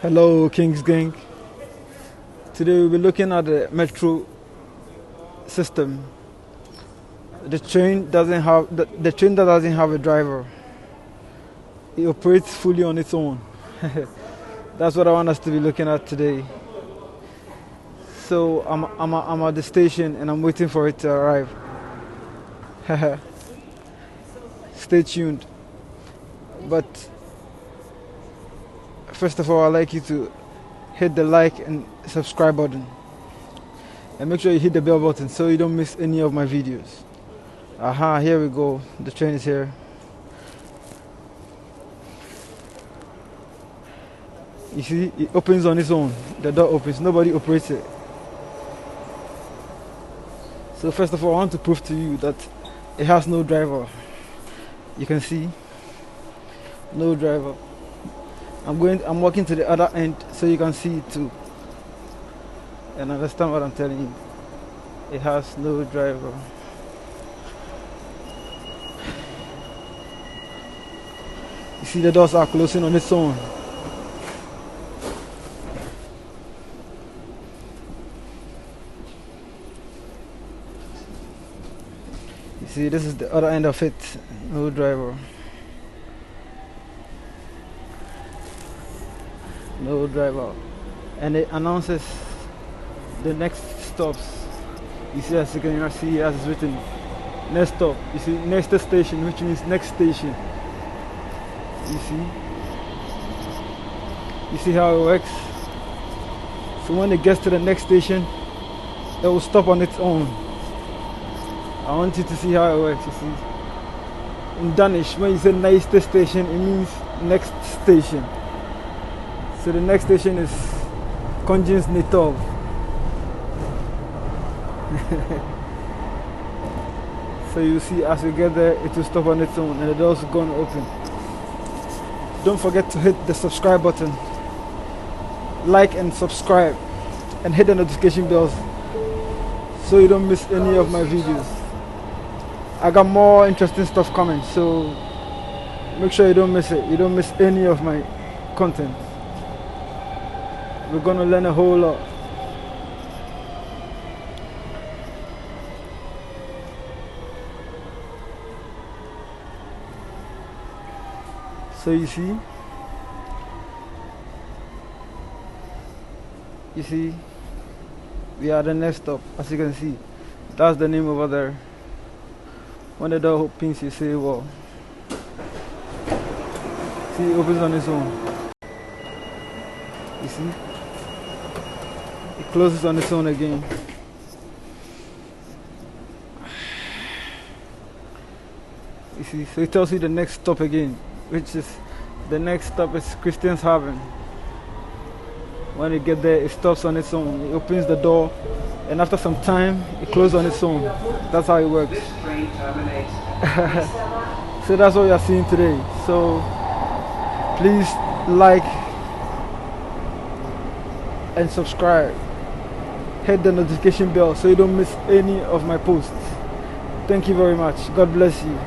Hello, Kings Gang. Today we'll be looking at the metro system. The train doesn't have the train that doesn't have a driver. It operates fully on its own. That's what I want us to be looking at today. So I'm at the station and I'm waiting for it to arrive. Stay tuned. But first of all, I'd like you to hit the like and subscribe button. And make sure you hit the bell button so you don't miss any of my videos. Aha, here we go. The train is here. You see, it opens on its own. The door opens. Nobody operates it. So first of all, I want to prove to you that it has no driver. You can see, no driver. I'm walking to the other end so you can see it too. And understand what I'm telling you. It has no driver. You see the doors are closing on its own. You see, this is the other end of it. No driver. No driver. And it announces the next stops. You see, as you can see, as it's written, next stop. You see, next station, which means next station. You see how it works. So when it gets to the next station, it will stop on its own. I want you to see how it works. You see, in Danish, when you say next station, it means next station. So the next station is Kongens Nytorv. So you see, as we get there, it will stop on its own and the doors are going to open. Don't forget to hit the subscribe button, like and subscribe, and hit the notification bells so you don't miss any of my videos. I got more interesting stuff coming, so make sure you don't miss it. You don't miss any of my content. We're gonna learn a whole lot. So you see, we are the next stop. As you can see, that's the name over there. When the door opens, you say, "Wow!" See, it opens on its own. You see, it closes on its own again. You see, so it tells you the next stop again, which is the next stop is Christianshavn. When you get there, it stops on its own. It opens the door, and after some time, it closes on its own. That's how it works. This train terminates. So that's what you are seeing today. So please like and subscribe. Hit the notification bell so you don't miss any of my posts. Thank you very much. God bless you.